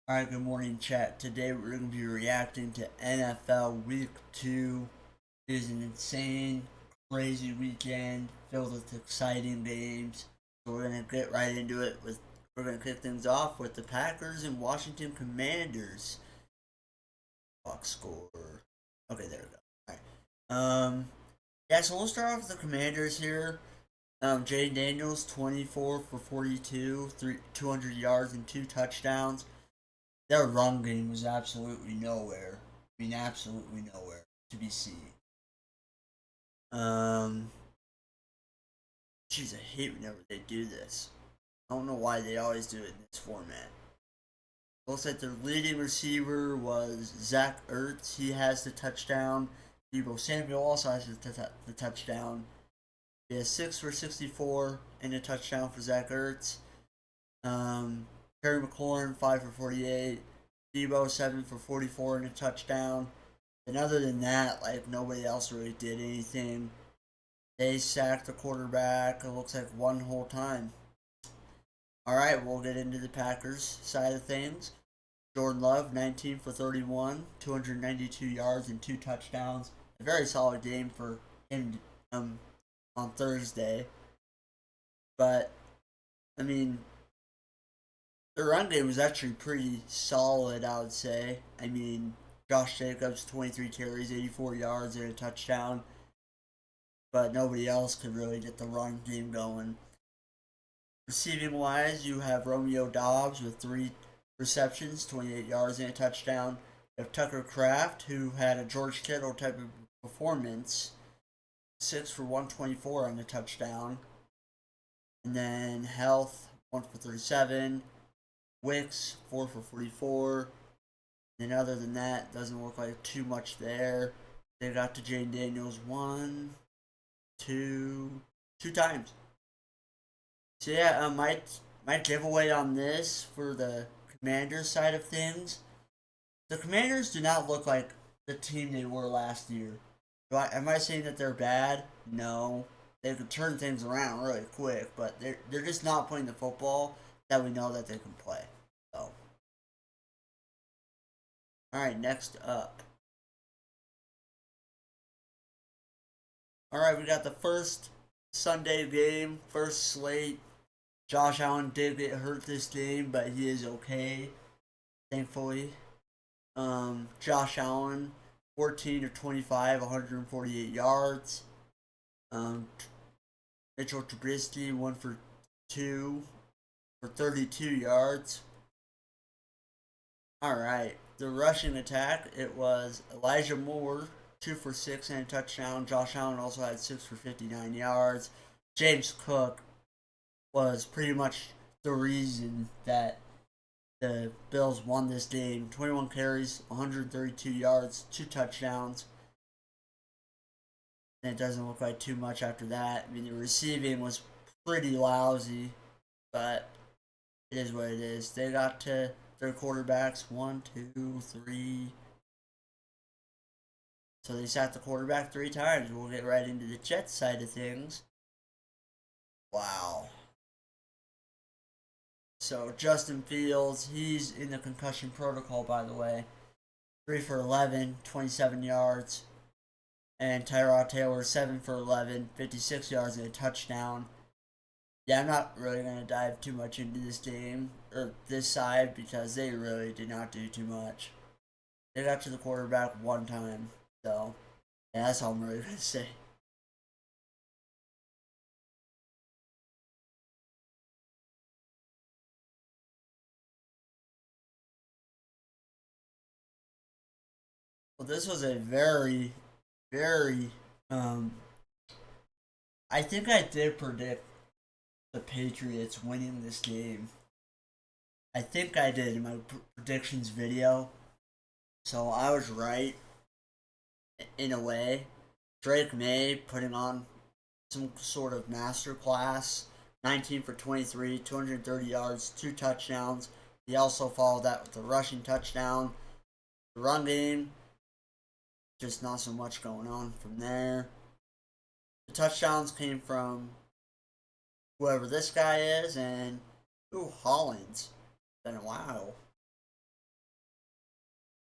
Alright, good morning, chat. Today we're going to be reacting to NFL Week 2. It is an insane, crazy weekend filled with exciting games. So we're going to get right into it. We're going to kick things off with the Packers and Washington Commanders. Box score. Okay, there we go. Yeah, so we'll start off with the Commanders here. Jay Daniels, 24 for 42, 200 yards and 2 touchdowns. Their run game was absolutely nowhere. I mean, absolutely nowhere to be seen. Um, Jeez, I hate whenever they do this. I don't know why they always do it in this format. Looks like their leading receiver was Zach Ertz. He has the touchdown. Deebo Samuel also has the touchdown. He has 6 for 64 and a touchdown for Zach Ertz. Terry McLaurin, 5 for 48. Deebo, 7 for 44 and a touchdown. And other than that, like, nobody else really did anything. They sacked the quarterback, it looks like, one whole time. Alright, we'll get into the Packers side of things. Jordan Love, 19 for 31, 292 yards and 2 touchdowns. A very solid game for him on Thursday. But, I mean, the run game was actually pretty solid, I would say. I mean, Josh Jacobs, 23 carries, 84 yards, and a touchdown. But nobody else could really get the run game going. Receiving wise, you have Romeo Doubs with 3 receptions, 28 yards, and a touchdown. You have Tucker Kraft, who had a George Kittle type of performance, 6 for 124 and a touchdown. And then Health, 1 for 37. Wicks, 4 for 44. And other than that, doesn't look like too much there. They got to Jane Daniels two times. So yeah, my giveaway on this for the Commanders side of things. The Commanders do not look like the team they were last year. Am I saying that they're bad? No. They could turn things around really quick, but they're just not playing the football that we know that they can play. So, all right, next up. All right, we got the first Sunday game, first slate. Josh Allen did get hurt this game, but he is okay, thankfully. Josh Allen, 14 of 25, 148 yards. Um, Mitchell Trubisky, 1 for 2 for 32 yards. All right, the rushing attack, it was Elijah Moore, 2 for 6 and a touchdown. Josh Allen also had 6 for 59 yards. James Cook was pretty much the reason that the Bills won this game. 21 carries, 132 yards, 2 touchdowns. And it doesn't look like too much after that. I mean, the receiving was pretty lousy, but it is what it is. They got to their quarterbacks 1, 2, 3. So they sacked the quarterback 3 times. We'll get right into the Jets side of things. Wow. So Justin Fields, he's in the concussion protocol, by the way. 3 for 11, 27 yards. And Tyrod Taylor, 7 for 11, 56 yards and a touchdown. Yeah, I'm not really going to dive too much into this game, or this side, because they really did not do too much. They got to the quarterback one time, so yeah, that's all I'm really going to say. Well, this was a very, very, um, I think I did predict the Patriots winning this game. I think I did in my predictions video, so I was right in a way. Drake May putting on some sort of masterclass. 19 for 23, 230 yards, 2 touchdowns. He also followed that with a rushing touchdown. The run game, just not so much going on from there. The touchdowns came from whoever this guy is and Hollins. Been a while.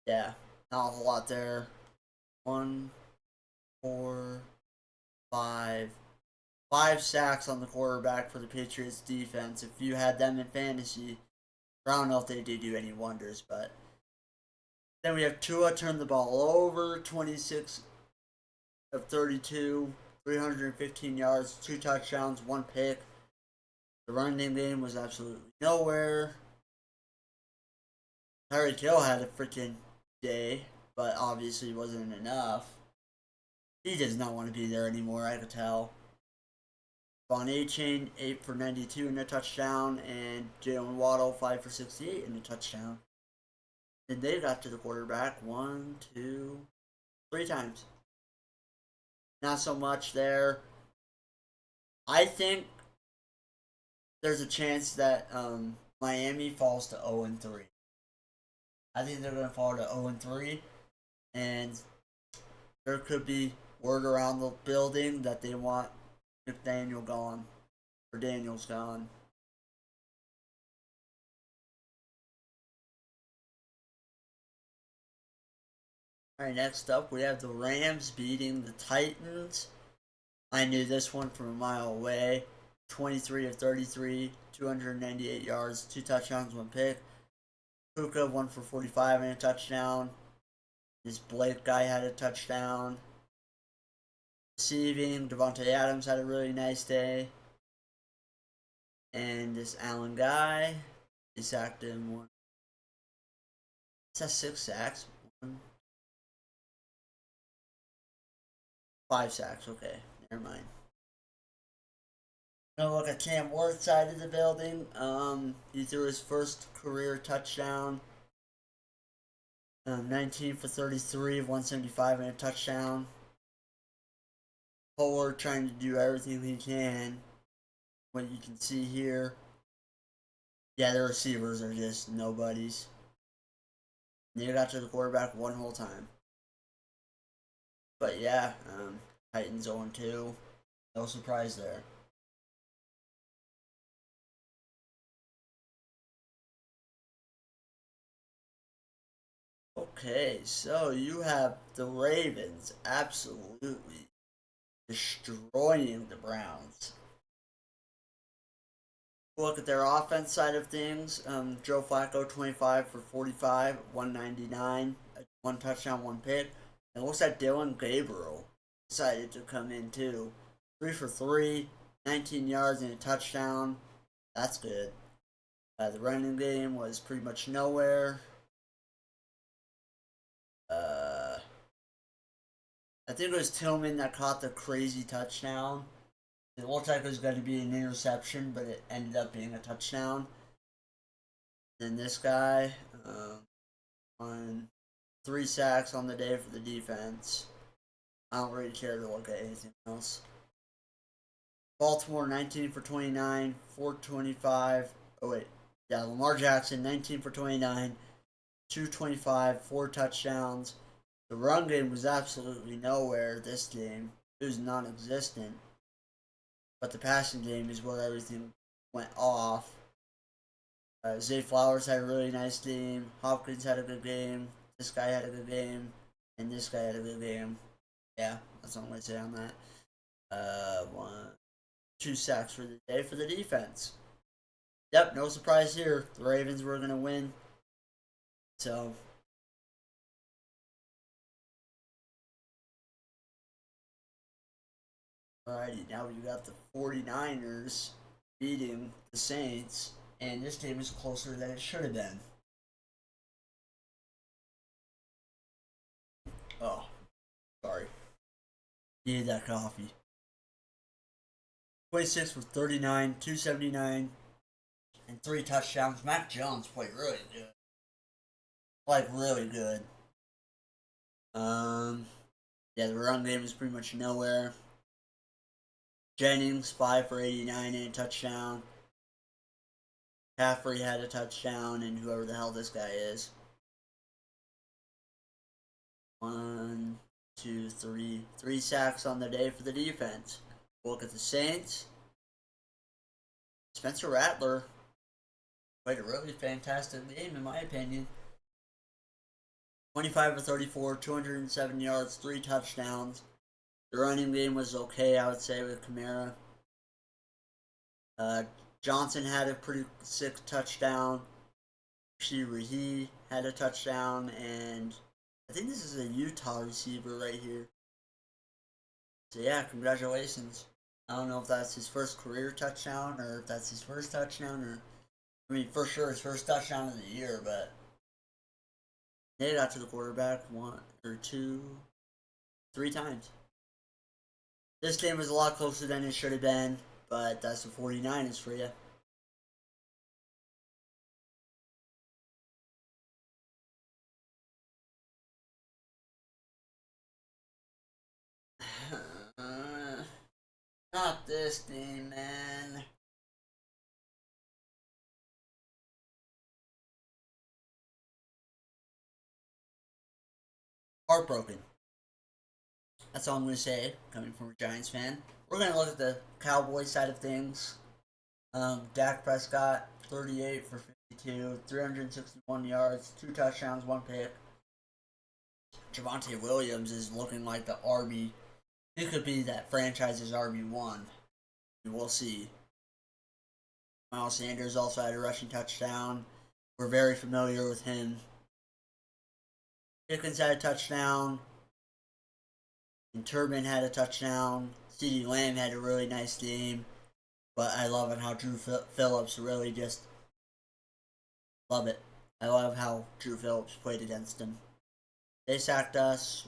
Yeah, not a whole lot there. 1, 4, 5. 5 sacks on the quarterback for the Patriots defense. If you had them in fantasy, I don't know if they did do any wonders, but then we have Tua turn the ball over, 26 of 32, 315 yards, 2 touchdowns, 1 pick. The running game was absolutely nowhere. Tyreek Hill had a freaking day, but obviously wasn't enough. He does not want to be there anymore, I could tell. Von A-Chain, 8 for 92 in a touchdown, and Jalen Waddle, 5 for 68 in a touchdown. Then they got to the quarterback 1, 2, 3 times. Not so much there. I think there's a chance that Miami falls to 0-3. I think they're going to fall to 0-3, and there could be word around the building that they want McDaniel gone, or Daniels gone. Alright, next up we have the Rams beating the Titans. I knew this one from a mile away. 23 of 33, 298 yards, 2 touchdowns, 1 pick. Puka 1 for 45 and a touchdown. This Blake guy had a touchdown. Receiving, Devontae Adams had a really nice day. And this Allen guy, he sacked him 1. Is that 6 sacks? 1, 5 sacks. Okay, never mind. Now look at Cam Worth's side of the building. He threw his first career touchdown. 19 for 33, 175 and a touchdown. Howard trying to do everything he can. What you can see here. Yeah, the receivers are just nobodies. They got to the quarterback one whole time. But yeah, Titans 0-2. No surprise there. Okay, so you have the Ravens absolutely destroying the Browns. Look at their offense side of things. Joe Flacco, 25 for 45, 199, 1 touchdown, 1 pick. It looks like Dylan Gabriel decided to come in too. 3 for 3, 19 yards and a touchdown. That's good. The running game was pretty much nowhere. I think it was Tillman that caught the crazy touchdown. It looked like it was going to be an interception, but it ended up being a touchdown. Then this guy on 3 sacks on the day for the defense. I don't really care to look at anything else. Baltimore 19 for 29, 425. Oh wait, yeah, Lamar Jackson 19 for 29, 225, 4 touchdowns. The run game was absolutely nowhere this game. It was non-existent. But the passing game is where everything went off. Zay Flowers had a really nice game. Hopkins had a good game. This guy had a good game. And this guy had a good game. Yeah, that's all I'm going to say on that. 2 sacks for the day for the defense. Yep, no surprise here. The Ravens were going to win. So, alrighty, now we got the 49ers beating the Saints. And this game is closer than it should have been. Oh, sorry. Needed that coffee. 26 for 39, 279, and 3 touchdowns. Mac Jones played really good. Like, really good. Yeah, the run game is pretty much nowhere. Jennings, 5 for 89 and a touchdown. Caffrey had a touchdown, and whoever the hell this guy is. 1, 2, 3. 3 sacks on the day for the defense. Look at the Saints. Spencer Rattler played a really fantastic game, in my opinion. 25 of 34, 207 yards, 3 touchdowns. The running game was okay, I would say, with Kamara. Johnson had a pretty sick touchdown. He had a touchdown, and I think this is a Utah receiver right here. So yeah, congratulations. I don't know if that's his first career touchdown or if that's his first touchdown, or I mean, for sure his first touchdown of the year, but they got to the quarterback one or two, 3 times. This game was a lot closer than it should have been, but that's the 49ers for you. Not this game, man. Heartbroken. That's all I'm going to say, coming from a Giants fan. We're going to look at the Cowboys side of things. Dak Prescott, 38 for 52, 361 yards, 2 touchdowns, 1 pick. Javonte Williams is looking like the RB. He could be that franchise's RB1. We'll see. Miles Sanders also had a rushing touchdown. We're very familiar with him. Pickens had a touchdown. And Turbin had a touchdown. CeeDee Lamb had a really nice game. But I love it how Drew Phillips really just love it. I love how Drew Phillips played against him. They sacked us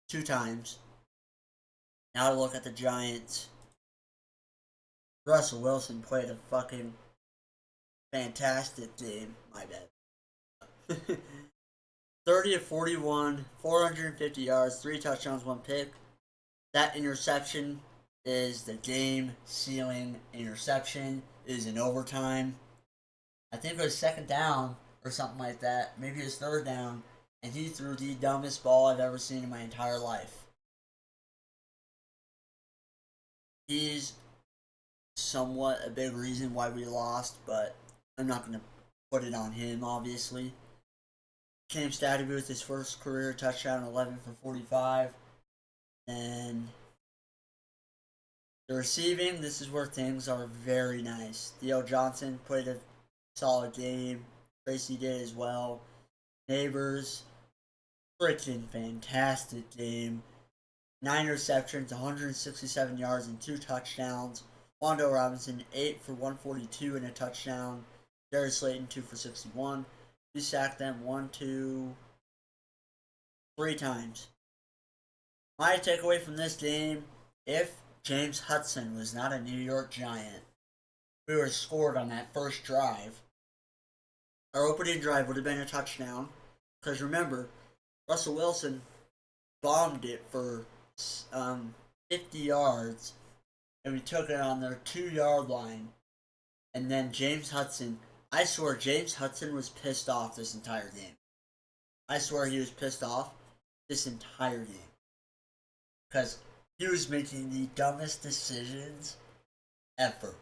2 times. Now to look at the Giants. Russell Wilson played a fucking fantastic game. My bad. 30 of 41, 450 yards, 3 touchdowns, 1 pick. That interception is the game-sealing interception. It is in overtime. I think it was 2nd down or something like that. Maybe it was 3rd down. And he threw the dumbest ball I've ever seen in my entire life. He's somewhat a big reason why we lost, but I'm not going to put it on him, obviously. Cam Staddy with his first career touchdown, 11 for 45. And the receiving, this is where things are very nice. Theo Johnson played a solid game. Tracy did as well. Neighbors, freaking fantastic game. 9 receptions, 167 yards, and 2 touchdowns. Wando Robinson, 8 for 142 and a touchdown. Darius Slayton, 2 for 61. We sacked them 1, 2, 3 times. My takeaway from this game, if James Hudson was not a New York Giant, we would have scored on that first drive. Our opening drive would have been a touchdown. Because remember, Russell Wilson bombed it for 50 yards, and we took it on their 2-yard line. And then James Hudson, I swear James Hudson was pissed off this entire game. I swear he was pissed off this entire game. Because he was making the dumbest decisions ever.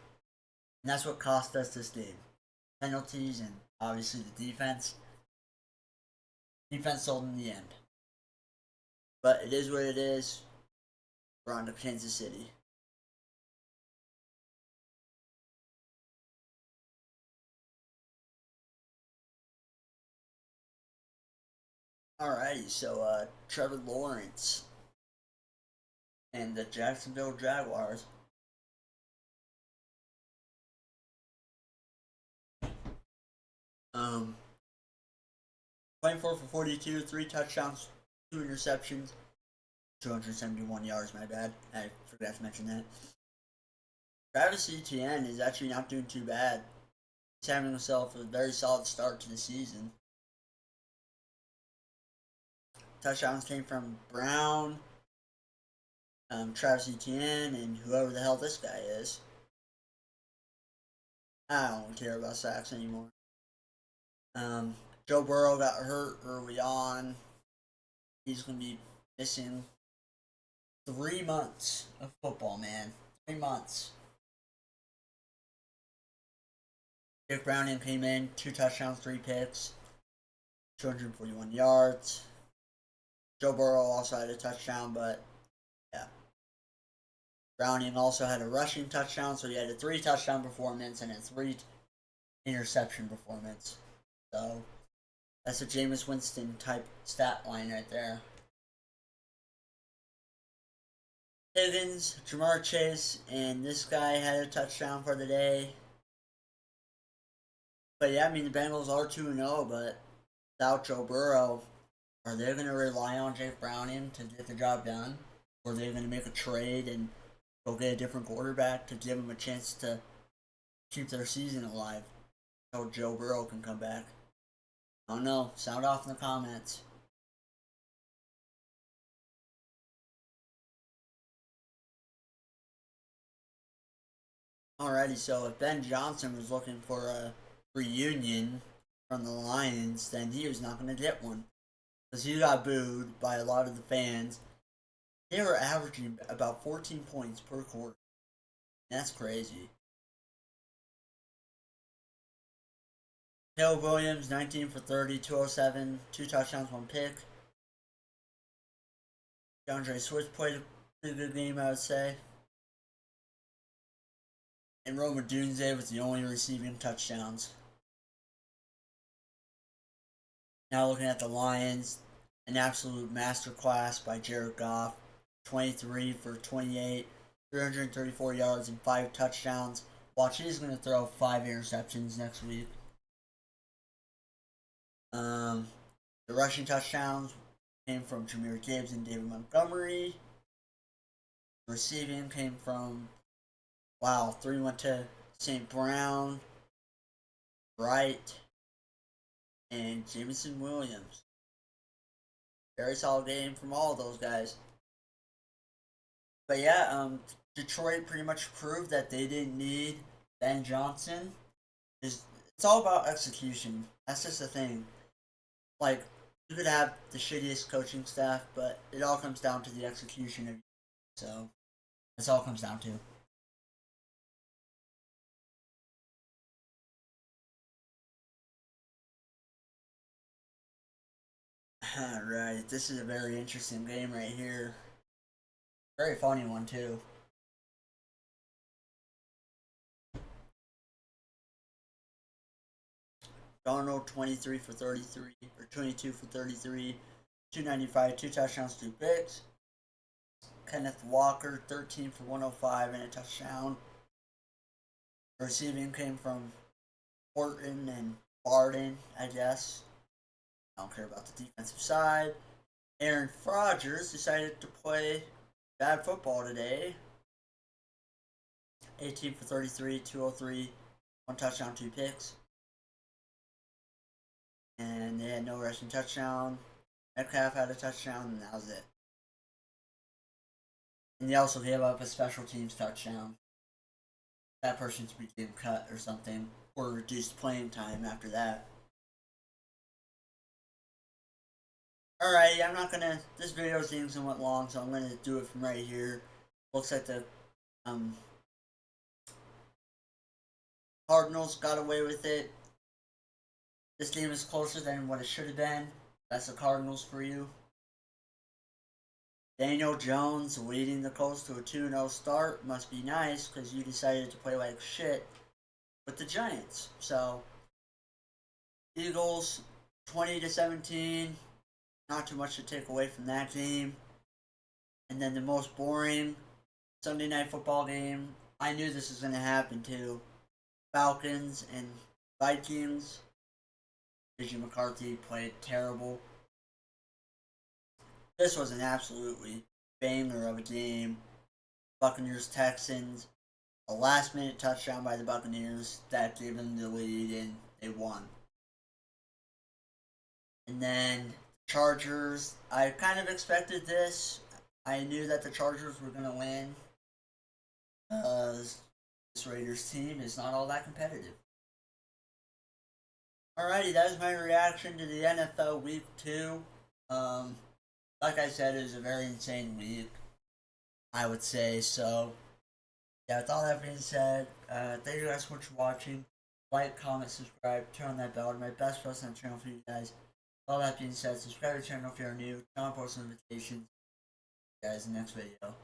And that's what cost us this game. Penalties and obviously the defense. Defense sold in the end. But it is what it is. We're on to Kansas City. Alrighty, so Trevor Lawrence and the Jacksonville Jaguars. Um, 24 for 42, 3 touchdowns, 2 interceptions, 271 yards, my bad. I forgot to mention that. Travis Etienne is actually not doing too bad. He's having himself a very solid start to the season. Touchdowns came from Brown, Travis Etienne, and whoever the hell this guy is. I don't care about sacks anymore. Joe Burrow got hurt early on. He's going to be missing 3 months of football, man. 3 months. Jake Browning came in, 2 touchdowns, 3 picks. 241 yards. Joe Burrow also had a touchdown, but yeah. Browning also had a rushing touchdown, so he had a 3 touchdown performance and a 3 interception performance. So that's a Jameis Winston type stat line right there. Higgins, Jamar Chase, and this guy had a touchdown for the day. But yeah, I mean, the Bengals are 2-0, but without Joe Burrow, are they going to rely on Jake Browning to get the job done? Or are they going to make a trade and go get a different quarterback to give them a chance to keep their season alive so Joe Burrow can come back? I don't know. Sound off in the comments. Alrighty, so if Ben Johnson was looking for a reunion from the Lions, then he was not going to get one. Because he got booed by a lot of the fans. They were averaging about 14 points per quarter. That's crazy. Caleb Williams, 19 for 30, 207, 2 touchdowns, 1 pick. DeAndre Swift played a pretty good game, I would say. And Rome Odunze was the only receiving touchdowns. Now looking at the Lions, an absolute masterclass by Jared Goff. 23 for 28, 334 yards and 5 touchdowns. Watch, he's going to throw 5 interceptions next week. The rushing touchdowns came from Jahmyr Gibbs and David Montgomery. Receiving came from, 3 went to St. Brown, Wright, and Jameson Williams. Very solid game from all of those guys. But yeah, Detroit pretty much proved that they didn't need Ben Johnson. It's all about execution. That's just the thing. Like, you could have the shittiest coaching staff, but it all comes down to the execution of. So that's all it comes down to. Alright, this is a very interesting game right here. Very funny one too. Darnold 23 for 33, or 22 for 33, 295, 2 touchdowns, 2 picks. Kenneth Walker 13 for 105 and a touchdown. Receiving came from Horton and Barden, I guess. I don't care about the defensive side. Aaron Rodgers decided to play bad football today. 18 for 33, 203, 1 touchdown, 2 picks. And they had no rushing touchdown. Metcalf had a touchdown, and that was it. And they also gave up a special teams touchdown. That person's being cut or something, or reduced playing time after that. Alright, I'm not gonna. This video is getting somewhat long, so I'm gonna do it from right here. Looks like the Cardinals got away with it. This game is closer than what it should have been. That's the Cardinals for you. Daniel Jones leading the Colts to a 2-0 start. Must be nice because you decided to play like shit with the Giants. So, Eagles 20-17. Not too much to take away from that game. And then the most boring Sunday night football game. I knew this was going to happen too. Falcons and Vikings. JJ McCarthy played terrible. This was an absolutely banger of a game. Buccaneers Texans. A last minute touchdown by the Buccaneers that gave them the lead and they won. And then Chargers. I kind of expected this. I knew that the Chargers were going to win. This Raiders team is not all that competitive. Alrighty, that is my reaction to the NFL Week 2. Like I said, it was a very insane week, I would say. So, yeah, with all that being said, thank you guys so much for watching. Like, comment, subscribe, turn on that bell. Do my best post on the channel for you guys. All that being said, subscribe to the channel if you're new. Turn on post notifications. See you guys in the next video.